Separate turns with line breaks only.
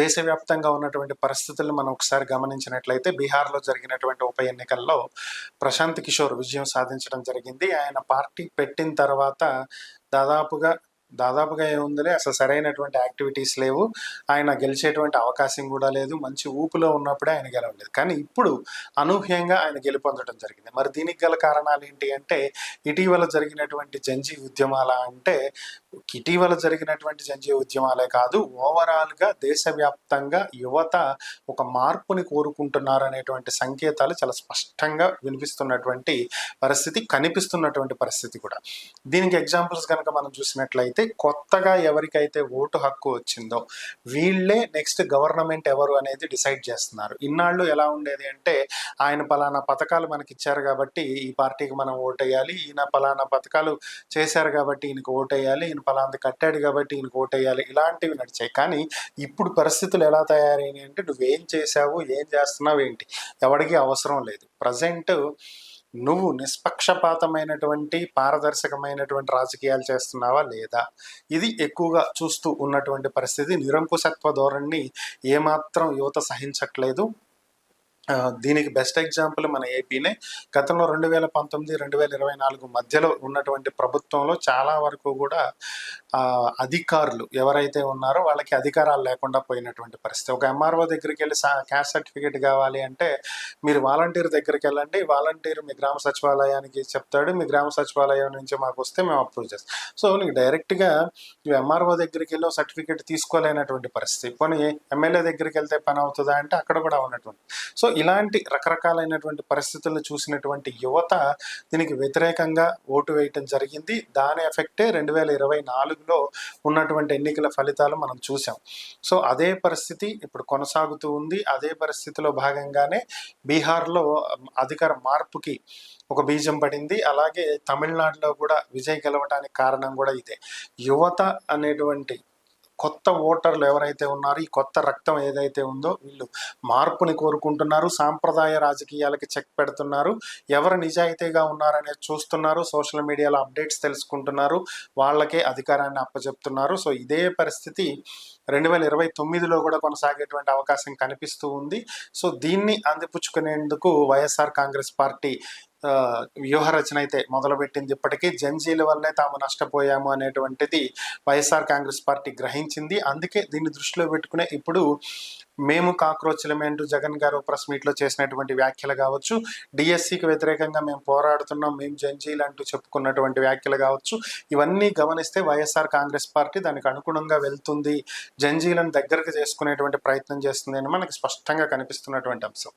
దేశవ్యాప్తంగా ఉన్నటువంటి పరిస్థితులను మనం ఒకసారి గమనించినట్లయితే బీహార్లో జరిగినటువంటి ఉప ఎన్నికల్లో ప్రశాంత్ కిషోర్ విజయం సాధించడం జరిగింది. ఆయన పార్టీ పెట్టిన తర్వాత దాదాపుగా దాదాపుగా ఏముందిలే, అసలు సరైనటువంటి యాక్టివిటీస్ లేవు, ఆయన గెలిచేటువంటి అవకాశం కూడా లేదు, మంచి ఊపులో ఉన్నప్పుడే ఆయన గెలవలేదు. కానీ ఇప్పుడు అనూహ్యంగా ఆయన గెలుపొందడం జరిగింది. మరి దీనికి గల కారణాలు ఏంటి అంటే, ఇటీవల జరిగినటువంటి జంజీ ఉద్యమాలే కాదు, ఓవరాల్గా దేశవ్యాప్తంగా యువత ఒక మార్పుని కోరుకుంటున్నారు అనేటువంటి సంకేతాలు చాలా స్పష్టంగా వినిపిస్తున్నటువంటి పరిస్థితి, కనిపిస్తున్నటువంటి పరిస్థితి కూడా. దీనికి ఎగ్జాంపుల్స్ కనుక మనం చూసినట్లయితే, కొత్తగా ఎవరికైతే ఓటు హక్కు వచ్చిందో వీళ్ళే నెక్స్ట్ గవర్నమెంట్ ఎవరు అనేది డిసైడ్ చేస్తున్నారు. ఇన్నాళ్ళు ఎలా ఉండేది అంటే, ఆయన పలానా పథకాలు మనకి ఇచ్చారు కాబట్టి ఈ పార్టీకి మనం ఓటేయాలి, ఈయన పలానా పథకాలు చేశారు కాబట్టి ఈయనకు ఓటేయాలి, ఈయన పలాంది కట్టాడు కాబట్టి ఈయనకు ఓటేయాలి, ఇలాంటివి నడిచాయి. కానీ ఇప్పుడు పరిస్థితులు ఎలా తయారైనాయి అంటే, నువ్వేం చేశావు, ఏం చేస్తున్నావు ఏంటి, ఎవరికి అవసరం లేదు. ప్రజెంట్ నువ్వు నిష్పక్షపాతమైనటువంటి పారదర్శకమైనటువంటి రాజకీయాలు చేస్తున్నావా లేదా, ఇది ఎక్కువగా చూస్తూ ఉన్నటువంటి పరిస్థితి. నిరంకుశత్వ ధోరణిని ఏమాత్రం యువత సహించట్లేదు. దీనికి బెస్ట్ ఎగ్జాంపుల్ మన ఏపీనే. గతంలో 2019-2024 మధ్యలో ఉన్నటువంటి ప్రభుత్వంలో చాలా వరకు కూడా అధికారులు ఎవరైతే ఉన్నారో వాళ్ళకి అధికారాలు లేకుండా పోయినటువంటి పరిస్థితి. ఒక ఎంఆర్ఓ దగ్గరికి వెళ్ళి క్యాస్ట్ సర్టిఫికేట్ కావాలి అంటే మీరు వాలంటీర్ దగ్గరికి వెళ్ళండి, వాలంటీర్ మీ గ్రామ సచివాలయానికి చెప్తాడు, మీ గ్రామ సచివాలయం నుంచి మాకు వస్తే మేము అప్రూవ్ చేస్తాం. సో నీకు డైరెక్ట్గా ఎంఆర్ఓ దగ్గరికి వెళ్ళి సర్టిఫికేట్ తీసుకోలేనటువంటి పరిస్థితి. పోనీ ఎమ్మెల్యే దగ్గరికి వెళ్తే పని అవుతుందా అంటే అక్కడ కూడా ఉన్నటువంటి. సో ఇలాంటి రకరకాలైనటువంటి పరిస్థితులను చూసినటువంటి యువత దీనికి వ్యతిరేకంగా ఓటు వేయటం జరిగింది. దాని ఎఫెక్టే 2024లో ఉన్నటువంటి ఎన్నికల ఫలితాలు మనం చూసాం. సో అదే పరిస్థితి ఇప్పుడు కొనసాగుతూ ఉంది. అదే పరిస్థితిలో భాగంగానే బీహార్లో అధికార మార్పుకి ఒక బీజం పడింది. అలాగే తమిళనాడులో కూడా విజయ్ గెలవడానికి కారణం కూడా ఇదే. యువత అనేటువంటి కొత్త ఓటర్లు ఎవరైతే ఉన్నారో, ఈ కొత్త రక్తం ఏదైతే ఉందో వీళ్ళు మార్పుని కోరుకుంటున్నారు, సాంప్రదాయ రాజకీయాలకి చెక్ పెడుతున్నారు, ఎవరు నిజాయితీగా ఉన్నారనేది చూస్తున్నారు, సోషల్ మీడియాలో అప్డేట్స్ తెలుసుకుంటున్నారు, వాళ్ళకే అధికారాన్ని అప్పచెప్తున్నారు. సో ఇదే పరిస్థితి 2029లో కూడా కొనసాగేటువంటి అవకాశం కనిపిస్తూ ఉంది. సో దీన్ని అందిపుచ్చుకునేందుకు వైఎస్ఆర్ కాంగ్రెస్ పార్టీ వ్యూహరచన అయితే మొదలుపెట్టింది. ఇప్పటికీ జంజీల వల్లే తాము నష్టపోయాము అనేటువంటిది వైఎస్ఆర్ కాంగ్రెస్ పార్టీ గ్రహించింది. అందుకే దీన్ని దృష్టిలో పెట్టుకునే ఇప్పుడు మేము కాక్రోచ్లమే అంటూ జగన్ గారు ప్రెస్ మీట్లో చేసినటువంటి వ్యాఖ్యలు కావచ్చు, డిఎస్సికి వ్యతిరేకంగా మేము పోరాడుతున్నాం, మేము జంజీలు అంటూ చెప్పుకున్నటువంటి వ్యాఖ్యలు కావచ్చు, ఇవన్నీ గమనిస్తే వైఎస్ఆర్ కాంగ్రెస్ పార్టీ దానికి అనుగుణంగా వెళ్తుంది, జంజీలను దగ్గరకు చేసుకునేటువంటి ప్రయత్నం చేస్తుంది అని మనకి స్పష్టంగా కనిపిస్తున్నటువంటి అంశం.